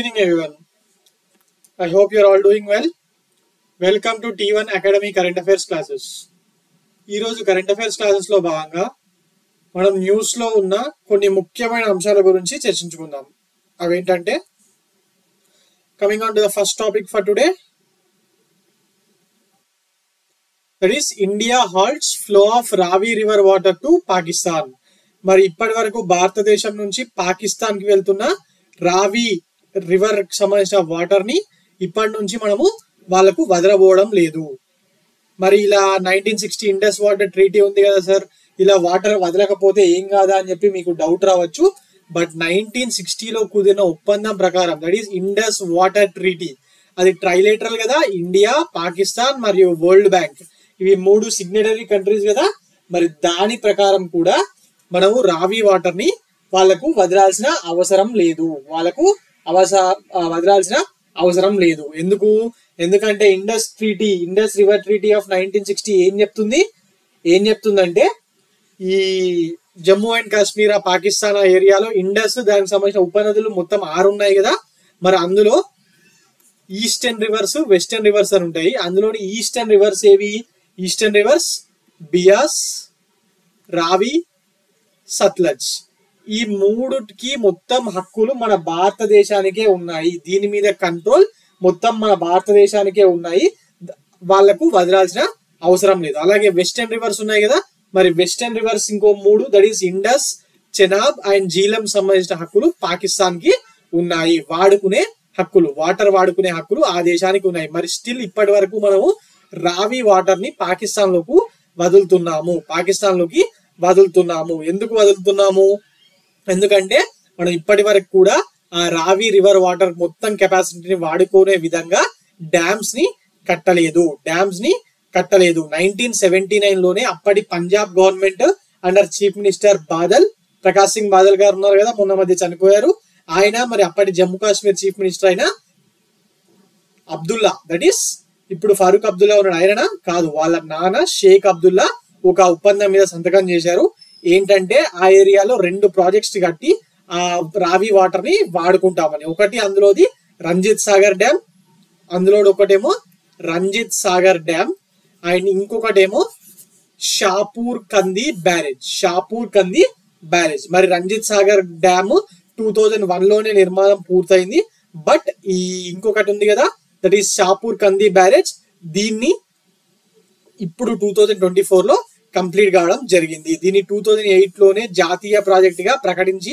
evening, everyone. I hope you're all doing well. Welcome to T1 Academy Current Affairs classes. ఈ రోజు current affairs classes లో భాగంగా మనం news లో ఉన్న కొన్ని ముఖ్యమైన అంశాల గురించి చర్చించుకుందాం. అవేంటంటే coming on to the first topic for today, that is India halts flow of రావి రివర్ వాటర్ టు పాకిస్తాన్. మరి ఇప్పటి వరకు భారతదేశం నుంచి పాకిస్తాన్ కి వెళ్తున్న రావి రివర్ కి సంబంధించిన వాటర్ ని ఇప్పటి నుంచి మనము వాళ్ళకు వదలబోవడం లేదు. మరి ఇలా 1960 ఇండస్ వాటర్ ట్రీటీ ఉంది కదా సార్, ఇలా వాటర్ వదలకపోతే ఏం కాదా అని చెప్పి మీకు డౌట్ రావచ్చు. బట్ 1960లో కుదిరిన ఒప్పందం ప్రకారం, that is Indus water treaty, అది ట్రైలేటరల్ కదా, ఇండియా, పాకిస్తాన్ మరియు వరల్డ్ బ్యాంక్ ఇవి 3 సిగ్నేటరీ కంట్రీస్ కదా. మరి దాని ప్రకారం కూడా మనము రావి వాటర్ ని వాళ్లకు వదలాల్సిన అవసరం లేదు. వదలాల్సిన అవసరం లేదు. ఎందుకంటే ఇండస్ రివర్ ట్రీటీ ఆఫ్ 1960 ఏం చెప్తుందంటే ఈ జమ్మూ అండ్ కాశ్మీర్ పాకిస్తాన్ ఏరియాలో ఇండస్ దానికి సంబంధించిన ఉపనదులు మొత్తం 6 ఉన్నాయి కదా. మరి అందులో ఈస్టర్న్ రివర్స్, వెస్టర్న్ రివర్స్ అని ఉంటాయి. అందులోని ఈస్టర్న్ రివర్స్ ఏవి? ఈస్టర్న్ రివర్స్ బియాస్, రావి, సత్లజ్. ఈ 3కి మొత్తం హక్కులు మన భారతదేశానికే ఉన్నాయి. దీని మీద కంట్రోల్ మొత్తం మన భారతదేశానికే ఉన్నాయి. వాళ్లకు వదలాల్సిన అవసరం లేదు. అలాగే వెస్టర్న్ రివర్స్ ఉన్నాయి కదా, మరి వెస్టర్న్ రివర్స్ ఇంకో 3, that is Indus, Chenab and Jhelum సంబంధించిన హక్కులు పాకిస్తాన్ కి ఉన్నాయి. వాటర్ వాడుకునే హక్కులు ఆ దేశానికి ఉన్నాయి. మరి స్టిల్ ఇప్పటి వరకు మనము రావి వాటర్ ని పాకిస్తాన్ లోకి వదులుతున్నాము. ఎందుకు వదులుతున్నాము? ఎందుకంటే మనం ఇప్పటి వరకు కూడా ఆ రావి రివర్ వాటర్ మొత్తం కెపాసిటీని వాడుకునే విధంగా డ్యామ్స్ ని కట్టలేదు. 1979లోనే అప్పటి Punjab government under chief minister Prakash Singh Badal గారు ఉన్నారు కదా, మొన్న మధ్య చనిపోయారు ఆయన. మరి అప్పటి జమ్మూ కాశ్మీర్ చీఫ్ మినిస్టర్ అయిన అబ్దుల్లా, దట్ ఈస్ ఇప్పుడు ఫారూక్ అబ్దుల్లా ఉన్నాడు, ఆయన కాదు, వాళ్ళ నాన్న షేక్ అబ్దుల్లా ఒక ఒప్పందం మీద సంతకం చేశారు. ఏంటంటే ఆ ఏరియాలో 2 ప్రాజెక్ట్స్ కట్టి ఆ రావి వాటర్ ని వాడుకుంటామని. ఒకటి అందులోది రంజిత్ సాగర్ డ్యామ్ అండ్ ఇంకొకటేమో షాపూర్ కంది బ్యారేజ్. మరి రంజిత్ సాగర్ డ్యామ్ 2001లోనే నిర్మాణం పూర్తయింది. బట్ ఈ ఇంకొకటి ఉంది కదా, దట్ ఈస్ షాపూర్ కంది బ్యారేజ్, దీన్ని ఇప్పుడు 2024లో కంప్లీట్ కావడం జరిగింది. దీన్ని 2008లోనే జాతీయ ప్రాజెక్ట్ గా ప్రకటించి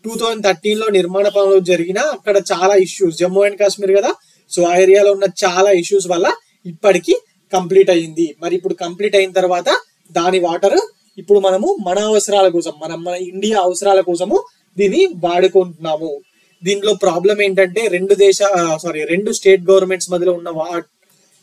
2013లో నిర్మాణ పనులు జరిగిన అక్కడ చాలా ఇష్యూస్, జమ్మూ అండ్ కాశ్మీర్ కదా, సో ఆ ఏరియాలో ఉన్న చాలా ఇష్యూస్ వల్ల ఇప్పటికి కంప్లీట్ అయ్యింది. మరి ఇప్పుడు కంప్లీట్ అయిన తర్వాత దాని వాటర్ ఇప్పుడు మనము మన అవసరాల కోసం, మన ఇండియా అవసరాల కోసము దీన్ని వాడుకుంటున్నాము. దీనిలో ప్రాబ్లం ఏంటంటే 2 స్టేట్ గవర్నమెంట్స్ మధ్యలో ఉన్న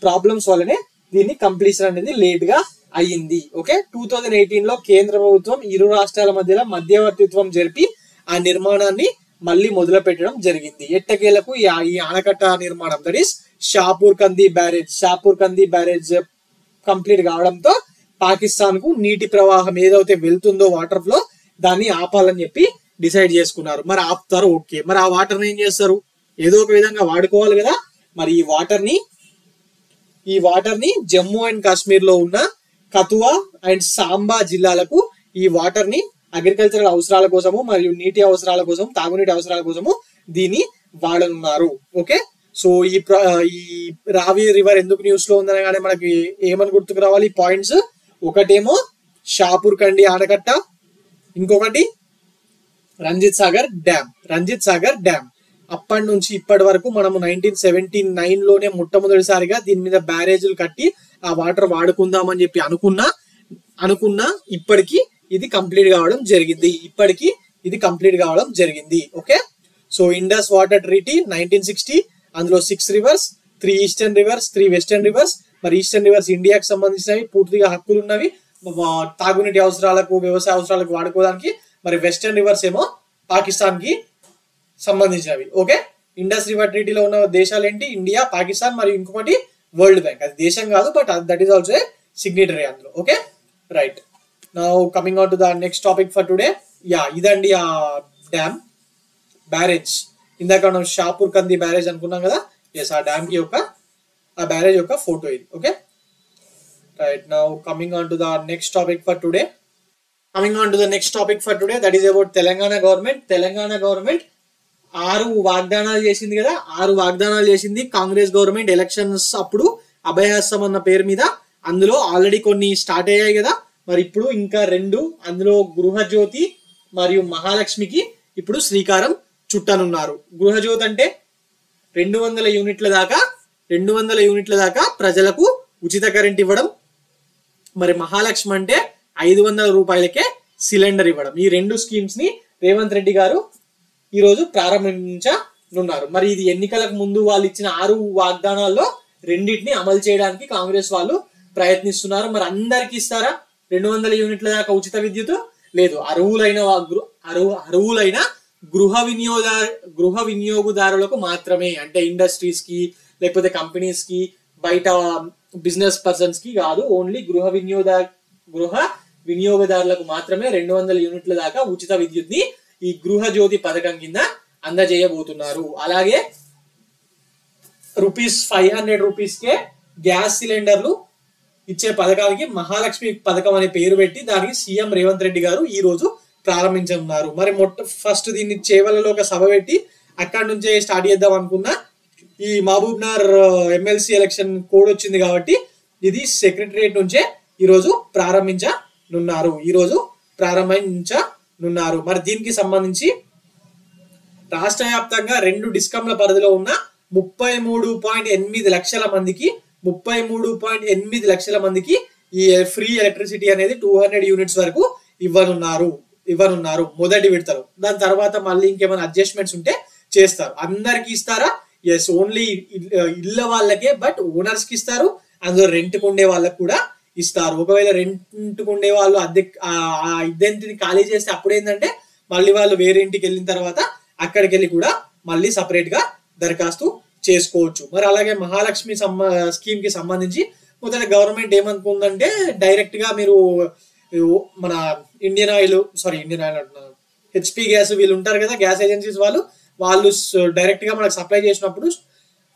ప్రాబ్లమ్స్ వల్లనే దీన్ని కంప్లీషన్ అనేది లేట్ గా అయ్యింది. ఓకే, 2018లో కేంద్ర ప్రభుత్వం 2 రాష్ట్రాల మధ్యలో మధ్యవర్తిత్వం జరిపి ఆ నిర్మాణాన్ని మళ్ళీ మొదలు పెట్టడం జరిగింది. ఎట్టకేలకు ఈ ఆనకట్ట నిర్మాణం, దట్ ఈస్ షాపూర్ కంది బ్యారేజ్ కంప్లీట్ కావడంతో పాకిస్తాన్ కు నీటి ప్రవాహం ఏదైతే వెళ్తుందో వాటర్ ఫ్లో, దాన్ని ఆపాలని చెప్పి డిసైడ్ చేసుకున్నారు. మరి ఆపుతారు, ఓకే. మరి ఆ వాటర్ ని ఏం చేస్తారు? ఏదో ఒక విధంగా వాడుకోవాలి కదా. మరి ఈ వాటర్ ని జమ్మూ అండ్ కాశ్మీర్ లో ఉన్న కతువా అండ్ సాంబా జిల్లాలకు ఈ వాటర్ ని అగ్రికల్చరల్ అవసరాల కోసము మరియు నీటి అవసరాల కోసం, తాగునీటి అవసరాల కోసము దీన్ని వాడనున్నారు. ఓకే, సో ఈ రావి రివర్ ఎందుకు న్యూస్ లో ఉందనగానే మనకి ఏమని గుర్తుకు రావాలి పాయింట్స్? ఒకటేమో షాపూర్ కండి ఆనకట్ట, ఇంకొకటి రంజిత్ సాగర్ డ్యామ్. అప్పటి నుంచి ఇప్పటి వరకు మనము 1979లోనే మొట్టమొదటిసారిగా దీని మీద బ్యారేజీలు కట్టి ఆ వాటర్ వాడుకుందామని చెప్పి అనుకున్నా ఇప్పటికి ఇది కంప్లీట్ కావడం జరిగింది. Okay, so Indus water treaty 1960, అందులో 6 reverse, 3 eastern reverse, 3 western reverse. మరి ఈస్టర్న్ రివర్స్ ఇండియాకి సంబంధించినవి, పూర్తిగా హక్కులు ఉన్నవి తాగునీటి అవసరాలకు, వ్యవసాయ అవసరాలకు వాడుకోవడానికి. మరి వెస్టర్న్ రివర్స్ ఏమో పాకిస్తాన్ కి సంబంధించినవి. ఓకే, ఇండస్ రివర్ ట్రీటీలో ఉన్న దేశాలు ఏంటి? ఇండియా, పాకిస్తాన్ మరియు ఇంకొకటి వరల్డ్ బ్యాంక్. అది దేశం కాదు, but that is also a signatory అందులో. Okay, right. Now coming on to the next topic for today. ఇదండి ఆ డ్యామ్ బ్యారేజ్ ఇందాక మనం షాపూర్ కంది బ్యారేజ్ అనుకున్నాం కదా, ఎస్ ఆ డ్యామ్ కి ఆ బ్యారేజ్ యొక్క ఫోటో ఇది. Okay, right. Now coming on to the next topic for today. That is about Telangana government. Telangana government 6 వాగ్దానాలు చేసింది కదా, 6 వాగ్దానాలు చేసింది కాంగ్రెస్ గవర్నమెంట్ ఎలక్షన్స్ అప్పుడు అభయహస్తం అన్న పేరు మీద. అందులో ఆల్రెడీ కొన్ని స్టార్ట్ అయ్యాయి కదా, మరి ఇప్పుడు ఇంకా 2, అందులో గృహజ్యోతి మరియు మహాలక్ష్మికి ఇప్పుడు శ్రీకారం చుట్టనున్నారు. గృహజ్యోతి అంటే 200 యూనిట్ల దాకా ప్రజలకు ఉచిత కరెంట్ ఇవ్వడం, మరి మహాలక్ష్మి అంటే 500 రూపాయలకే సిలిండర్ ఇవ్వడం. ఈ 2 స్కీమ్స్ ని రేవంత్ రెడ్డి గారు ఈరోజు ప్రారంభించనున్నారు. మరి ఇది ఎన్నికలకు ముందు వాళ్ళు ఇచ్చిన 6 వాగ్దానాల్లో 2టిని అమలు చేయడానికి కాంగ్రెస్ వాళ్ళు ప్రయత్నిస్తున్నారు. మరి అందరికి ఇస్తారా 200 యూనిట్ల దాకా ఉచిత విద్యుత్? లేదు, అర్హులైన గృహ వినియోగదారులకు మాత్రమే. అంటే ఇండస్ట్రీస్ కి లేకపోతే కంపెనీస్ కి బయట బిజినెస్ పర్సన్స్ కి కాదు, ఓన్లీ గృహ వినియోగదారులకు మాత్రమే 200 యూనిట్ల దాకా ఉచిత విద్యుత్ ని ఈ గృహ జ్యోతి పథకం కింద అందజేయబోతున్నారు. అలాగే ₹500కే గ్యాస్ సిలిండర్లు ఇచ్చే పథకానికి మహాలక్ష్మి పథకం అనే పేరు పెట్టి దానికి సీఎం రేవంత్ రెడ్డి గారు ఈ రోజు ప్రారంభించనున్నారు. మరి ఫస్ట్ దీన్ని చేవలలో ఒక సభ పెట్టి అక్కడి నుంచే స్టార్ట్ చేద్దాం అనుకున్నా. ఈ మహబూబ్నగర్ ఎమ్మెల్సీ ఎలక్షన్ కోడ్ వచ్చింది కాబట్టి ఇది సెక్రటరియట్ నుంచే ఈరోజు ప్రారంభించనున్నారు. మరి దీనికి సంబంధించి రాష్ట్ర వ్యాప్తంగా 2 డిస్కంల పరిధిలో ఉన్న 33.8 లక్షల మందికి ఈ ఫ్రీ ఎలక్ట్రిసిటీ అనేది 200 యూనిట్స్ వరకు ఇవ్వనున్నారు మొదటి విడతలో. దాని తర్వాత మళ్ళీ ఇంకేమైనా అడ్జస్ట్మెంట్స్ ఉంటే చేస్తారు. అందరికి ఇస్తారా? ఎస్, ఓన్లీ ఇళ్ళ వాళ్ళకే, బట్ ఓనర్స్ కి ఇస్తారు. అందులో రెంట్కు ఉండే వాళ్ళకు కూడా ఇస్తారు. ఒకవేళ రెంట్కు ఉండే వాళ్ళు ఇద్దరిని ఖాళీ చేస్తే అప్పుడు ఏంటంటే మళ్ళీ వాళ్ళు వేరే ఇంటికి వెళ్ళిన తర్వాత అక్కడికి వెళ్ళి కూడా మళ్ళీ సపరేట్ గా దరఖాస్తు చేసుకోవచ్చు. మరి అలాగే మహాలక్ష్మి స్కీమ్ కి సంబంధించి మొదట గవర్నమెంట్ ఏమనుకుందంటే డైరెక్ట్ గా మీరు మన ఇండియన్ ఆయిల్ అంటున్నారు, హెచ్పి గ్యాస్ వీళ్ళు ఉంటారు కదా, గ్యాస్ ఏజెన్సీస్ వాళ్ళు డైరెక్ట్ గా మనకు సప్లై చేసినప్పుడు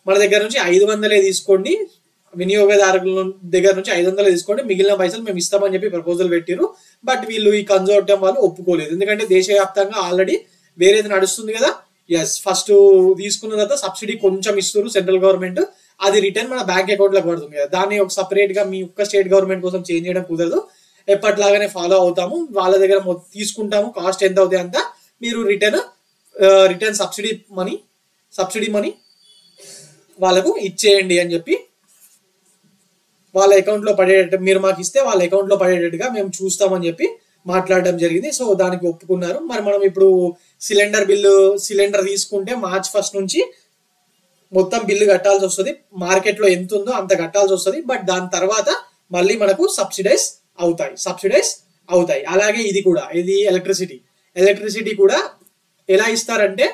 మన దగ్గర నుంచి 500 తీసుకోండి, వినియోగదారుల దగ్గర నుంచి 500 తీసుకోండి, మిగిలిన పైసలు మేము ఇస్తామని చెప్పి ప్రపోజల్ పెట్టిరు. బట్ వీళ్ళు ఈ కన్సోర్టియం వాళ్ళు ఒప్పుకోలేదు. ఎందుకంటే దేశవ్యాప్తంగా ఆల్రెడీ వేరేది నడుస్తుంది కదా. ఎస్, ఫస్ట్ తీసుకున్న తర్వాత సబ్సిడీ కొంచెం ఇస్తారు సెంట్రల్ గవర్నమెంట్, అది రిటర్న్ మన బ్యాంక్ అకౌంట్ లకు పడుతుంది కదా. దాన్ని ఒక సపరేట్ గా మీ ఒక్క స్టేట్ గవర్నమెంట్ కోసం చేంజ్ చేయడం కుదరదు. ఎప్పటిలాగానే ఫాలో అవుతాము, వాళ్ళ దగ్గర తీసుకుంటాము, కాస్ట్ ఎంత అవుతాయి అంతా మీరు రిటర్న్ సబ్సిడీ మనీ వాళ్ళకు ఇచ్చేయండి అని చెప్పి వాళ్ళ అకౌంట్ లో పడేటట్టు, మీరు మాకు ఇస్తే వాళ్ళ అకౌంట్ లో పడేటట్టుగా మేము చూస్తామని చెప్పి మాట్లాడడం జరిగింది. సో దానికి ఒప్పుకున్నారు. మరి మనం ఇప్పుడు సిలిండర్ తీసుకుంటే March 1 నుంచి మొత్తం బిల్లు కట్టాల్సి వస్తుంది. మార్కెట్ లో ఎంత ఉందో అంత కట్టాల్సి వస్తుంది. బట్ దాని తర్వాత మళ్ళీ మనకు సబ్సిడైజ్ అవుతాయి. అలాగే ఇది ఎలక్ట్రిసిటీ కూడా ఎలా ఇస్తారంటే,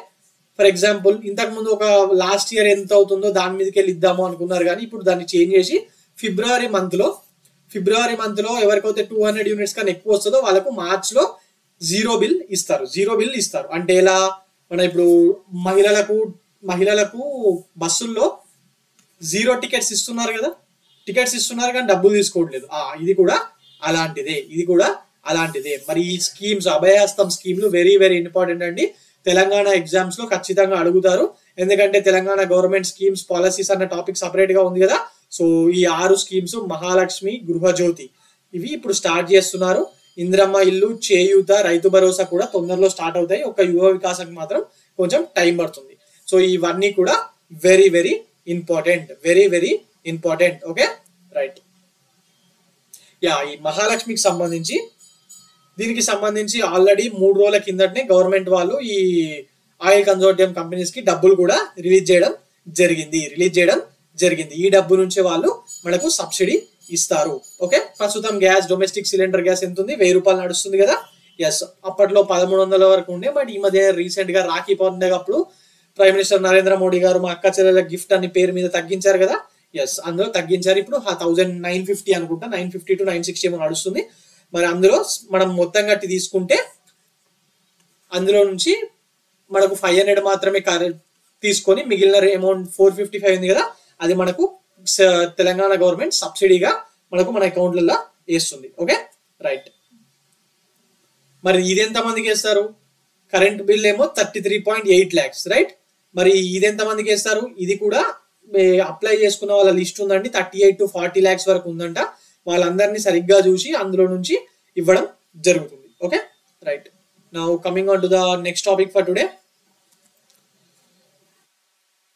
ఫర్ ఎగ్జాంపుల్ ఇంతకు ముందు ఒక లాస్ట్ ఇయర్ ఎంత అవుతుందో దాని మీదకి వెళ్ళి ఇద్దాము అనుకున్నారు, కానీ ఇప్పుడు దాన్ని చేంజ్ చేసి ఫిబ్రవరి మంత్ లో ఎవరికైతే 200 యూనిట్స్ కన్నా ఎక్కువ వస్తుందో వాళ్ళకు మార్చ్ లో జీరో బిల్ ఇస్తారు. అంటే ఎలా, మన ఇప్పుడు మహిళలకు బస్సుల్లో 0 టికెట్స్ ఇస్తున్నారు కదా, కానీ డబ్బులు తీసుకోవట్లేదు. ఇది కూడా అలాంటిదే. మరి ఈ స్కీమ్స్, అభయహస్తం స్కీమ్లు వెరీ వెరీ ఇంపార్టెంట్ అండి. తెలంగాణ ఎగ్జామ్స్ లో ఖచ్చితంగా అడుగుతారు. ఎందుకంటే తెలంగాణ గవర్నమెంట్ స్కీమ్స్ పాలసీస్ అన్న టాపిక్ సపరేట్ గా ఉంది కదా. సో ఈ 6 స్కీమ్స్ మహాలక్ష్మి, గృహజ్యోతి ఇవి ఇప్పుడు స్టార్ట్ చేస్తున్నారు. ఇంద్రమ్మ ఇల్లు, చేయూత, రైతు భరోసా కూడా తొందరలో స్టార్ట్ అవుతాయి. ఒక యువ వికాసానికి మాత్రం కొంచెం టైం పడుతుంది. సో ఇవన్నీ కూడా very very important. Okay, right. ఈ మహాలక్ష్మికి దీనికి సంబంధించి ఆల్రెడీ 3 రోజుల కిందటనే గవర్నమెంట్ వాళ్ళు ఈ ఆయిల్ కన్సోర్టియం కంపెనీస్ కి డబ్బులు కూడా రిలీజ్ చేయడం జరిగింది. ఈ డబ్బు నుంచి వాళ్ళు మనకు సబ్సిడీ ఇస్తారు. ఓకే, ప్రస్తుతం డొమెస్టిక్ సిలిండర్ గ్యాస్ ఎంత ఉంది? 1000 రూపాయలు నడుస్తుంది కదా. ఎస్, అప్పట్లో 1300 వరకు ఉండే. బట్ ఈ మధ్య రీసెంట్ గా రాఖీ పౌర్ణమి అప్పుడు ప్రైమ్ మినిస్టర్ నరేంద్ర మోడీ గారు మా అక్క చెల్లెల గిఫ్ట్ అని పేరు మీద తగ్గించారు కదా. ఎస్, అందులో తగ్గించారు. ఇప్పుడు 1950 అనుకుంటా, 950 to 960 ఏమో నడుస్తుంది. మరి అందులో మనం మొత్తం కట్టి తీసుకుంటే అందులో నుంచి మనకు 500 మాత్రమే తీసుకొని మిగిలిన అమౌంట్ 455 ఉంది కదా, అది మనకు తెలంగాణ గవర్నమెంట్ సబ్సిడీగా మనకు మన అకౌంట్లలో వేస్తుంది. Okay right. మరి ఇది ఎంత మందికి వేస్తారు? కరెంట్ బిల్ ఏమో 33.8 lakhs రైట్. మరి ఇది ఎంత మందికి వేస్తారు? ఇది కూడా అప్లై చేసుకున్న వాళ్ళ లిస్ట్ ఉందండి, 38 to 40 lakhs వరకు ఉందంట. వాళ్ళందరినీ సరిగ్గా చూసి అందులో నుంచి ఇవ్వడం జరుగుతుంది. Okay right. Now coming on to the next topic for today.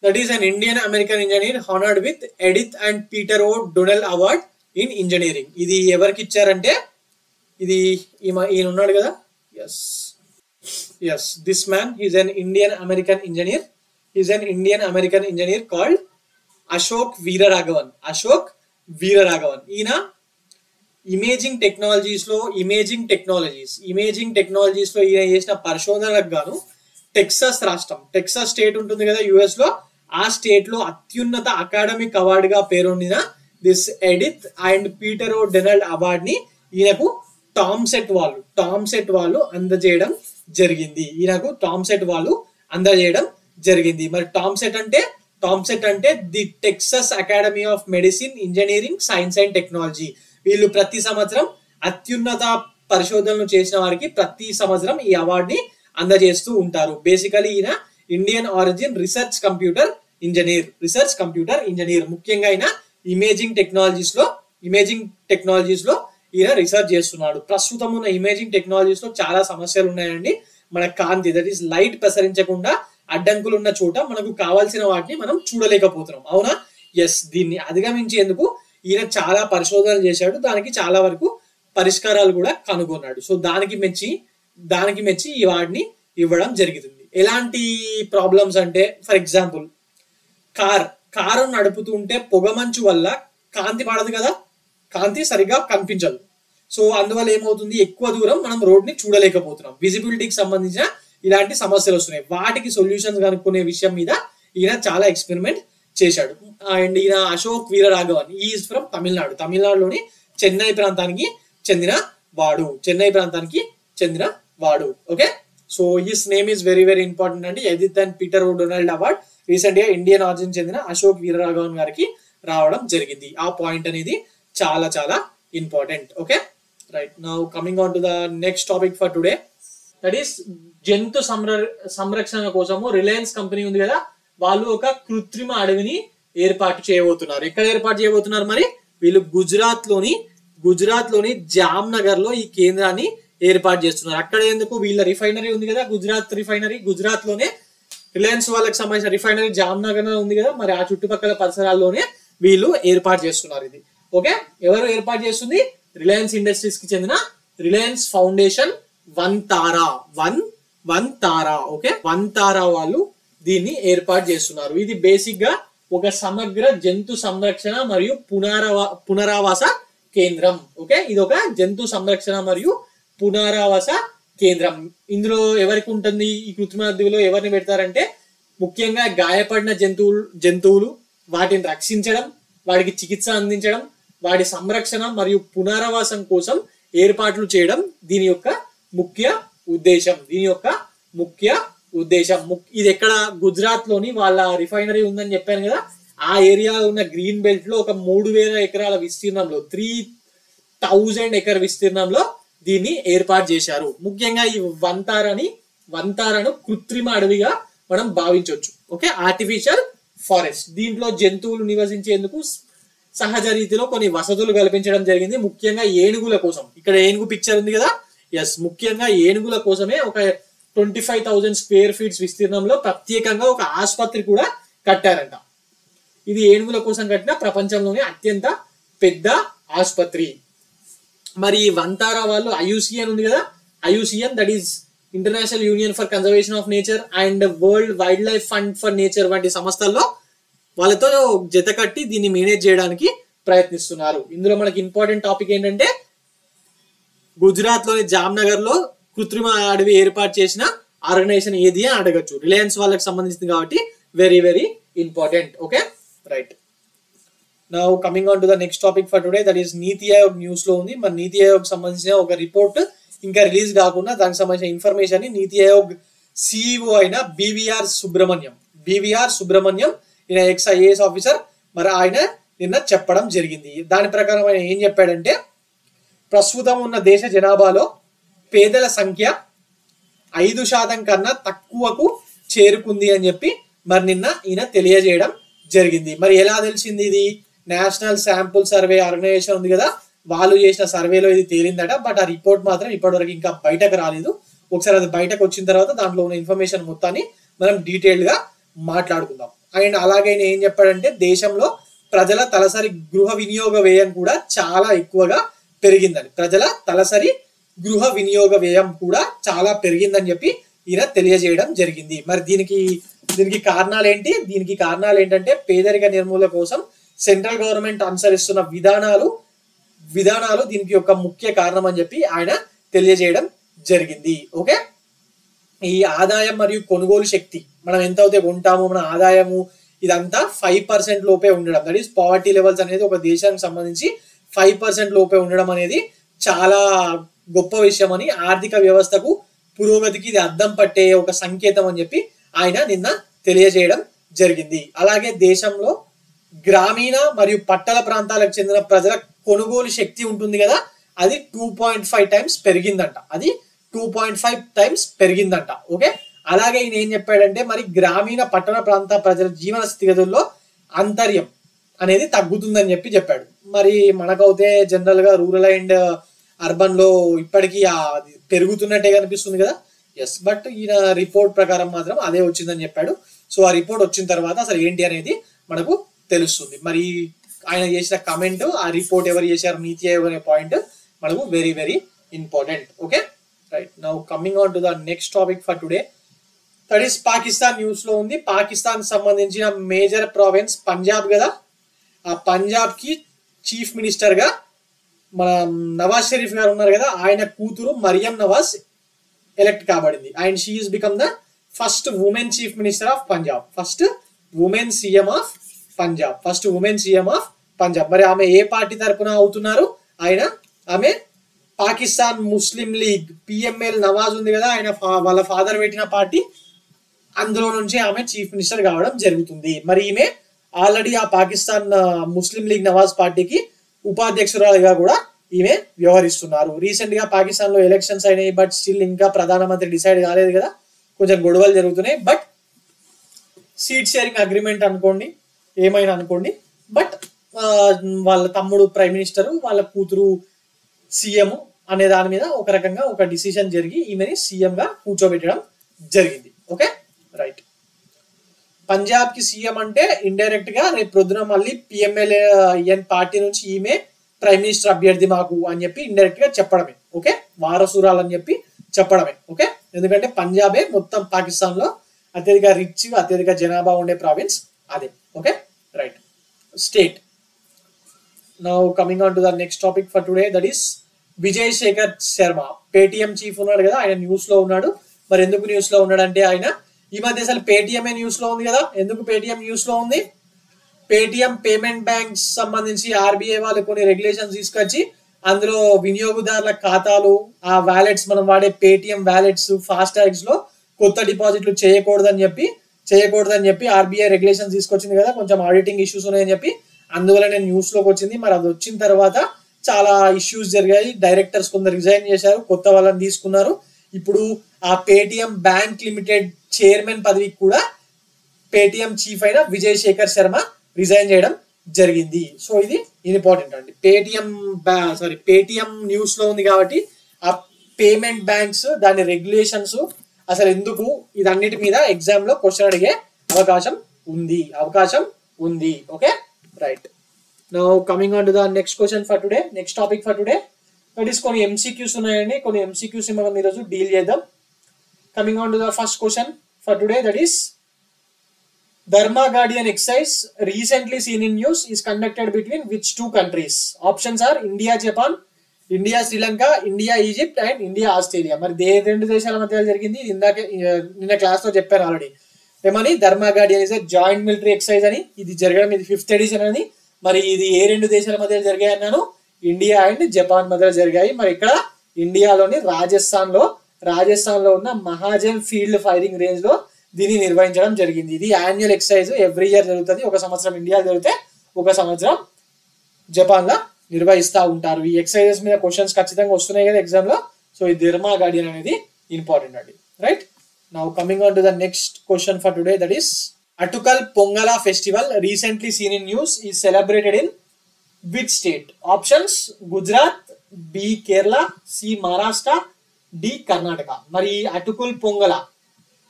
That is an Indian American engineer honored with Edith and Peter O. Donnell Award in Engineering. ఇది ఎవరికి ఇచ్చారంటే ఇది ఈయన ఉన్నాడు కదా, yes this man is an Indian American engineer. He is an Indian American engineer called Ashok Veeraraghavan. ఈయన imaging technologies లో ఈయన చేసిన పరిశోధనలకు గాను టెక్సాస్ రాష్ట్రం, టెక్సాస్ స్టేట్ ఉంటుంది కదా యుఎస్ లో, ఆ స్టేట్ లో అత్యున్నత అకాడమిక్ అవార్డ్ గా పేరొందిన this Edith and Peter oh Donald Award ని ఈయనకు టామ్సెట్ వాళ్ళు అందజేయడం జరిగింది. మరి టామ్సెట్ అంటే the Texas Academy of Medicine, Engineering, Science and Technology. వీళ్ళు ప్రతి సంవత్సరం అత్యున్నత పరిశోధనలు చేసిన వారికి ప్రతి సంవత్సరం ఈ అవార్డ్ ని అందజేస్తూ ఉంటారు. బేసికలీ ఈయన Indian origin research computer engineer. ముఖ్యంగా ఈయన ఇమేజింగ్ టెక్నాలజీస్ లో ఈయన రీసెర్చ్ చేస్తున్నాడు. ప్రస్తుతం ఉన్న ఇమేజింగ్ టెక్నాలజీస్ లో చాలా సమస్యలు ఉన్నాయండి. మన కాంతి, దట్ ఈస్ లైట్ ప్రసరించకుండా అడ్డంకులు ఉన్న చోట మనకు కావాల్సిన వాటిని మనం చూడలేకపోతున్నాం, అవునా? ఎస్, దీన్ని అధిగమించేందుకు ఈయన చాలా పరిశోధనలు చేశాడు, దానికి చాలా వరకు పరిష్కారాలు కూడా కనుగొన్నాడు. సో దానికి మెచ్చి ఈ వాడిని ఇవ్వడం జరుగుతుంది. ఎలాంటి ప్రాబ్లమ్స్ అంటే, ఫర్ ఎగ్జాంపుల్ కారు నడుపుతుంటే పొగమంచు వల్ల కాంతి పడదు కదా, కాంతి సరిగ్గా కనిపించదు. సో అందువల్ల ఏమవుతుంది, ఎక్కువ దూరం మనం రోడ్ ని చూడలేకపోతున్నాం. విజిబిలిటీకి సంబంధించిన ఇలాంటి సమస్యలు వస్తున్నాయి. వాటికి సొల్యూషన్స్ కనుక్కునే విషయం మీద ఈయన చాలా ఎక్స్పెరిమెంట్ చేశాడు. అండ్ ఈయన అశోక్ వీరరాఘవన్, ఈజ్ ఫ్రమ్ తమిళనాడులోని చెన్నై ప్రాంతానికి చెందిన వాడు. Okay, so his name is very very important అండి. Edith and Peter oh Donald award recent గా ఇండియన్ ఆరిజిన్ చెందిన అశోక్ వీరరాఘవన్ గారికి రావడం జరిగింది. ఆ పాయింట్ అనేది చాలా చాలా important. Okay right. Now coming on to the next topic for today, that is జంతు సంరక్షణ కోసము రిలయన్స్ కంపెనీ ఉంది కదా, వాళ్ళు ఒక కృత్రిమ అడవిని ఏర్పాటు చేయబోతున్నారు. ఎక్కడ ఏర్పాటు చేయబోతున్నారు మరి? వీళ్ళు గుజరాత్ లోని జామ్నగర్ లో ఈ కేంద్రాన్ని ఏర్పాటు చేస్తున్నారు. అక్కడ ఎందుకు? వీళ్ళ రిఫైనరీ ఉంది కదా, గుజరాత్ లోనే రిలయన్స్ వాళ్ళకి సంబంధించిన రిఫైనరీ జామ్నగర్ ఉంది కదా, మరి ఆ చుట్టుపక్కల పరిసరాల్లోనే వీళ్ళు ఏర్పాటు చేస్తున్నారు ఇది. ఓకే, ఎవరు ఏర్పాటు చేస్తుంది? రిలయన్స్ ఇండస్ట్రీస్ కి చెందిన రిలయన్స్ ఫౌండేషన్ వన్ తారా. ఓకే, వన్ తారా వాళ్ళు దీన్ని ఏర్పాటు చేస్తున్నారు. ఇది బేసిక్ గా ఒక సమగ్ర జంతు సంరక్షణ మరియు పునరావాస కేంద్రం. ఓకే, ఇది ఒక జంతు సంరక్షణ మరియు పునరావాస కేంద్రం. ఇందులో ఎవరికి ఉంటుంది? ఈ కృత్రిమ అడవిలో ఎవరిని పెడతారంటే, ముఖ్యంగా గాయపడిన జంతువులు వాటిని రక్షించడం, వాటికి చికిత్స అందించడం, వాటి సంరక్షణ మరియు పునరావాసం కోసం ఏర్పాట్లు చేయడం దీని యొక్క ముఖ్య ఉద్దేశం. ఇది ఎక్కడ? గుజరాత్ లోని వాళ్ళ రిఫైనరీ ఉందని చెప్పాను కదా, ఆ ఏరియాలో ఉన్న గ్రీన్ బెల్ట్ లో ఒక 3000 ఎకరాల విస్తీర్ణంలో 3000 ఎకర్ విస్తీర్ణంలో దీన్ని ఏర్పాటు చేశారు. ముఖ్యంగా ఈ వంతారను కృత్రిమ అడవిగా మనం భావించవచ్చు. Okay, artificial forest. దీంట్లో జంతువులు నివసించేందుకు సహజ రీతిలో కొన్ని వసతులు కల్పించడం జరిగింది. ముఖ్యంగా ఏనుగుల కోసం. ఇక్కడ ఏనుగు పిక్చర్ ఉంది కదా, ఎస్, ముఖ్యంగా ఏనుగుల కోసమే ఒక 25,000 స్క్వేర్ ఫీట్స్ విస్తీర్ణంలో ప్రత్యేకంగా ఒక ఆసుపత్రి కూడా కట్టారంట. ఇది ఏనుగుల కోసం కట్టిన ప్రపంచంలోనే అత్యంత పెద్ద ఆసుపత్రి. మరి వంతారా వాళ్ళు IUCN ఉంది కదా, IUCN that is international union for conservation of nature and world wild life fund for nature వంటి సంస్థల్లో వాళ్ళతో జత కట్టి దీన్ని మేనేజ్ చేయడానికి ప్రయత్నిస్తున్నారు. ఇందులో మనకి ఇంపార్టెంట్ టాపిక్ ఏంటంటే, గుజరాత్ లోని జామ్నగర్ లో కృత్రిమ అడవి ఏర్పాటు చేసిన ఆర్గనైజేషన్ ఏది అని అడగచ్చు. రిలయన్స్ వాళ్ళకి సంబంధించింది కాబట్టి very very important. Okay right. Now coming on to the next topic for today, that is NITI Aayog news లో ఉంది. మరి నీతి ఆయోగ్ సంబంధించిన ఒక రిపోర్ట్ ఇంకా రిలీజ్ కాకుండా దానికి సంబంధించిన ఇన్ఫర్మేషన్ ని నీతి ఆయోగ్ సిఇఓ అయిన బివిఆర్ సుబ్రహ్మణ్యం ఈయన ఎక్స్-ఐఏఎస్ ఆఫీసర్. మరి ఆయన నిన్న చెప్పడం జరిగింది. దాని ప్రకారం ఆయన ఏం చెప్పాడంటే ప్రస్తుతం ఉన్న దేశ జనాభాలో పేదల సంఖ్య 5% కన్నా తక్కువకు చేరుకుంది అని చెప్పి మరి నిన్న ఈయన తెలియజేయడం జరిగింది. మరి ఎలా తెలిసింది? ఇది నేషనల్ శాంపుల్ సర్వే ఆర్గనైజేషన్ ఉంది కదా, వాళ్ళు చేసిన సర్వేలో ఇది తేలిందట. బట్ ఆ రిపోర్ట్ మాత్రం ఇప్పటివరకు ఇంకా బయటకు రాలేదు. ఒకసారి అది బయటకు వచ్చిన తర్వాత దాంట్లో ఉన్న ఇన్ఫర్మేషన్ మొత్తాన్ని మనం డీటెయిల్డ్ గా మాట్లాడుకుందాం. అండ్ అలాగే ఆయన ఏం చెప్పాడంటే దేశంలో ప్రజల తలసరి గృహ వినియోగ వ్యయం కూడా చాలా ఎక్కువగా పెరిగిందని, ప్రజల తలసరి గృహ వినియోగ వ్యయం కూడా చాలా పెరిగిందని చెప్పి ఈయన తెలియజేయడం జరిగింది. మరి దీనికి కారణాలు ఏంటి? దీనికి కారణాలు ఏంటంటే పేదరిక నిర్మూలన కోసం సెంట్రల్ గవర్నమెంట్ అనుసరిస్తున్న విధానాలు దీనికి ఒక ముఖ్య కారణం అని చెప్పి ఆయన తెలియజేయడం జరిగింది. ఓకే, ఈ ఆదాయం మరియు కొనుగోలు శక్తి మనం ఎంత అయితే కొంటామో మన ఆదాయము ఇదంతా 5% లోపే ఉండడం, దట్ ఈస్ పావర్టీ లెవెల్స్ అనేది ఒక దేశానికి సంబంధించి 5% లోపే ఉండడం అనేది చాలా గొప్ప విషయం అని, ఆర్థిక వ్యవస్థకు పురోగతికి ఇది అద్దం పట్టే ఒక సంకేతం అని చెప్పి ఆయన నిన్న తెలియజేయడం జరిగింది. అలాగే దేశంలో గ్రామీణ మరియు పట్టణ ప్రాంతాలకు చెందిన ప్రజల కొనుగోలు శక్తి ఉంటుంది కదా, అది 2.5 టైమ్స్ పెరిగిందంట. అది 2.5 టైమ్స్ పెరిగిందంట. ఓకే, అలాగే ఈయన ఏం చెప్పాడంటే మరి గ్రామీణ పట్టణ ప్రాంత ప్రజల జీవన స్థితిగతుల్లో అంతర్యం అనేది తగ్గుతుందని చెప్పాడు. మరి మనకైతే జనరల్ గా రూరల్ అండ్ అర్బన్ లో ఇప్పటికీ పెరుగుతున్నట్టే కనిపిస్తుంది కదా. ఎస్, బట్ ఈయన రిపోర్ట్ ప్రకారం మాత్రం అదే వచ్చిందని చెప్పాడు. సో ఆ రిపోర్ట్ వచ్చిన తర్వాత అసలు ఏంటి అనేది మనకు తెలుస్తుంది. మరి ఆయన చేసిన కమెంట్, ఆ రిపోర్ట్ ఎవరు చేశారు, నీతి ఆయోగ్ అనే పాయింట్ మనకు very very important. Okay, right. Now coming on to the next topic for today, that is Pakistan news లో ఉంది. పాకిస్తాన్ సంబంధించిన మేజర్ ప్రావిన్స్ పంజాబ్ కదా, ఆ పంజాబ్ కి చీఫ్ మినిస్టర్ గా మన నవాజ్ షరీఫ్ గారు ఉన్నారు కదా, ఆయన కూతురు మరియం నవాజ్ ఎలెక్ట్ కాబడింది. And she is become the first women chief minister of Punjab, first women CM of Punjab. మరి ఆమె ఏ పార్టీ తరపున అవుతున్నారు? ఆమె పాకిస్తాన్ ముస్లిం లీగ్ పిఎంఎల్ నవాజ్ ఉంది కదా, ఆయన వాళ్ళ ఫాదర్ పెట్టిన పార్టీ, అందులో నుంచి ఆమె చీఫ్ మినిస్టర్ కావడం జరుగుతుంది. మరి ఈమె ఆల్రెడీ ఆ పాకిస్తాన్ ముస్లిం లీగ్ నవాజ్ పార్టీకి ఉపాధ్యక్షురాలుగా కూడా ఈమె వ్యవహరిస్తున్నారు. రీసెంట్ గా పాకిస్తాన్ లో ఎలక్షన్స్ అయినాయి, బట్ స్టిల్ ఇంకా ప్రధానమంత్రి డిసైడ్ కాలేదు కదా, కొంచెం గొడవలు జరుగుతున్నాయి. బట్ సీట్ షేరింగ్ అగ్రిమెంట్ అనుకోండి, ఏమైనా అనుకోండి, బట్ వాళ్ళ తమ్ముడు ప్రైమ్ మినిస్టర్, వాళ్ళ కూతురు సీఎం అనే దాని మీద ఒక రకంగా ఒక డిసిషన్ జరిగి ఈమెని సీఎం గా కూర్చోబెట్టడం జరిగింది. Okay, right. పంజాబ్ కి సీఎం అంటే ఇండైరెక్ట్ గా రేపు ప్రొద్దున మళ్ళీ పిఎంఎల్ఎన్ పార్టీ నుంచి ఈమె ప్రైమ్ మినిస్టర్ అభ్యర్థి మాకు అని చెప్పి ఇండైరెక్ట్ గా చెప్పడమే. ఓకే, వారసురాలు అని చెప్పి చెప్పడమే. ఓకే, ఎందుకంటే పంజాబే మొత్తం పాకిస్తాన్ లో అత్యధిక రిచ్, అత్యధిక జనాభా ఉండే ప్రావిన్స్ అదే. Okay, right. State. Now coming on to the next topic for today, that is Vijay Shekhar Sharma, Paytm chief ఉన్నాడు కదా, ఆయన న్యూస్ లో ఉన్నాడు. మరి ఎందుకు న్యూస్ లో ఉన్నాడంటే ఆయన ఈ మధ్య అసలు పేటిఎం న్యూస్ లో ఉంది కదా. ఎందుకు పేటిఎం న్యూస్ లో ఉంది? పేటిఎం పేమెంట్ బ్యాంక్స్ సంబంధించి ఆర్బీఐ వాళ్ళు కొన్ని రెగ్యులేషన్స్ తీసుకొచ్చి అందులో వినియోగదారుల ఖాతాలు, ఆ వ్యాలెట్స్, మనం వాడే పేటిఎం వ్యాలెట్స్, ఫాస్ట్ ట్యాగ్స్ లో కొత్త డిపాజిట్లు చేయకూడదని చెప్పి ఆర్బీఐ రెగ్యులేషన్స్ తీసుకొచ్చింది కదా. కొంచెం ఆడిటింగ్ ఇష్యూస్ ఉన్నాయని చెప్పి అందువల్ల నేను న్యూస్ లోకి వచ్చింది. మరి అది వచ్చిన తర్వాత చాలా ఇష్యూస్ జరిగాయి. డైరెక్టర్స్ కొందరు రిజైన్ చేశారు, కొత్త వాళ్ళని తీసుకున్నారు. ఇప్పుడు ఆ పేటిఎం బ్యాంక్ లిమిటెడ్ చైర్మన్ పదవికి కూడా పేటిఎం చీఫ్ అయిన విజయ్ శేఖర్ శర్మ రిజైన్ చేయడం జరిగింది. సో ఇది ఇంపార్టెంట్ అండి. పేటిఎం న్యూస్ లో ఉంది కాబట్టి ఆ పేమెంట్ బ్యాంక్స్, దాని రెగ్యులేషన్స్ అసలు ఎందుకు, ఇదన్నిటి మీద ఎగ్జామ్ లో క్వశ్చన్ అడిగే అవకాశం ఉంది. Okay, right. Now coming on to the next question for today, next topic for today, that is కొన్ని ఎంసీక్యూస్ ఉన్నాయండి. కొన్ని ఎంసీక్యూస్ మనం ఈరోజు డీల్ చేద్దాం. Coming on to the first question for today, that is Dharma Guardian exercise recently seen in news is conducted between which two countries? Options are India, Japan, India, Sri Lanka, India, Egypt and India, Australia. మరి రెండు దేశాల మధ్య జరిగింది. ఇందాక నిన్న class లో చెప్పాను already. ఏమని? Dharma guardian is joint military exercise అని. ఇది జరగడం, ఇది 5th ఎడిషన్ అని. మరి ఇది ఏ రెండు దేశాల మధ్య జరిగాయి అన్నాను? ఇండియా అండ్ జపాన్ మధ్య జరిగాయి. మరి ఇక్కడ ఇండియాలోని రాజస్థాన్ లో రాజస్థాన్ లో ఉన్న మహాజన్ ఫీల్డ్ ఫైరింగ్ రేంజ్ లో దీన్ని నిర్వహించడం జరిగింది. ఇది యాన్యువల్ ఎక్సర్సైజ్, ఎవ్రీ ఇయర్ జరుగుతుంది. ఒక సంవత్సరం ఇండియా జరిగితే ఒక సంవత్సరం జపాన్ లో నిర్వహిస్తూ ఉంటారు. ఈ ఎక్సర్సైజెస్ మీద క్వశ్చన్స్ ఖచ్చితంగా వస్తున్నాయి కదా ఎగ్జామ్ లో. సో ఈ ధర్మా గార్డియన్ అనేది ఇంపార్టెంట్ అండి, right. Now coming on to the next question for today, that is Attukal Pongala festival recently seen in news is celebrated in which state? Options Gujarat, B Kerala, C Maharashtra, D Karnataka. మరి అటుకుల్ పొంగలా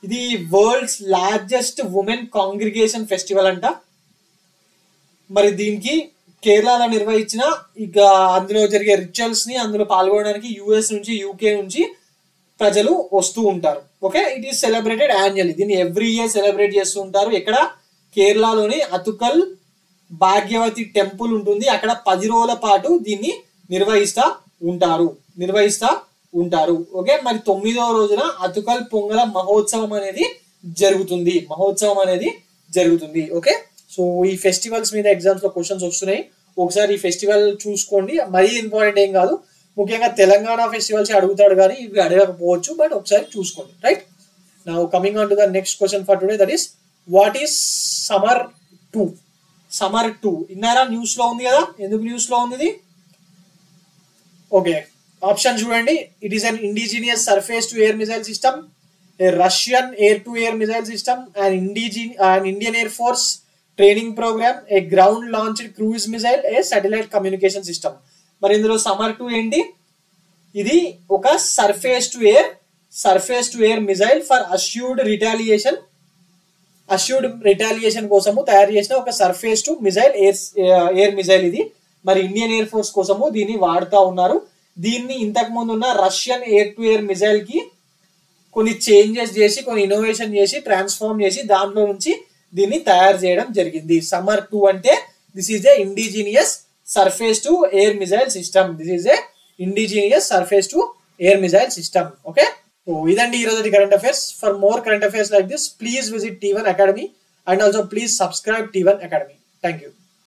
ఇది world's largest women congregation festival అంట. మరి దీనికి కేరళలో నిర్వహించిన ఇక అందులో జరిగే రిచువల్స్ ని అందులో పాల్గొనడానికి యుఎస్ నుంచి యూకే నుంచి ప్రజలు వస్తూ ఉంటారు. Okay, it is celebrated annually. దీన్ని ఎవ్రీ ఇయర్ సెలబ్రేట్ చేస్తూ ఉంటారు. ఇక్కడ కేరళలోని అతుకల్ భాగ్యవతి టెంపుల్ ఉంటుంది. అక్కడ 10 రోజుల పాటు దీన్ని నిర్వహిస్తా ఉంటారు. ఓకే, మరి 9వ రోజున అతుకల్ పొంగల మహోత్సవం అనేది జరుగుతుంది. ఓకే, సో ఈ ఫెస్టివల్స్ మీద ఎగ్జామ్స్ లో క్వశ్చన్స్ వస్తున్నాయి. ఒకసారి ఈ ఫెస్టివల్ చూసుకోండి, మరీ ఇంపార్టెంట్ ఏం కాదు. ముఖ్యంగా తెలంగాణ ఫెస్టివల్స్ అడుగుతాడు కానీ ఇవి అడగకపోవచ్చు, బట్ ఒకసారి చూసుకోండి, right. Now coming on to the next question for today, that is what is summer 2? ఇన్నారా? న్యూస్ లో ఉంది కదా. ఎందుకు న్యూస్ లో ఉంది ఇది? ఓకే, ఆప్షన్ చూడండి. It is an indigenous surface to air missile system, a Russian air to air missile system, and Indian air force training programme, a ground launched cruise missile, a satellite communication system. మరి ఇందులో summer 2 ఏంటి? ఇది ఒక surface to air missile for assured retaliation కోసము తయారు చేసిన ఒక surface to missile air missile ఇది. మరి ఇండియన్ ఎయిర్ ఫోర్స్ కోసము దీన్ని వాడుతూ ఉన్నారు. దీన్ని ఇంతకు ముందు ఉన్న Russian air to air missile కి కొన్ని చేంజెస్ చేసి, కొన్ని ఇన్నోవేషన్ చేసి, ట్రాన్స్ఫార్మ్ చేసి దాంట్లో నుంచి దీన్ని తయారు చేయడం జరిగింది. సమ్మర్ 2 అంటే this is a indigenous surface to air missile system. Okay, so ఇదండి ఈరోజు current affairs. For more current affairs like this, please visit T1 Academy and also please subscribe T1 Academy. Thank you.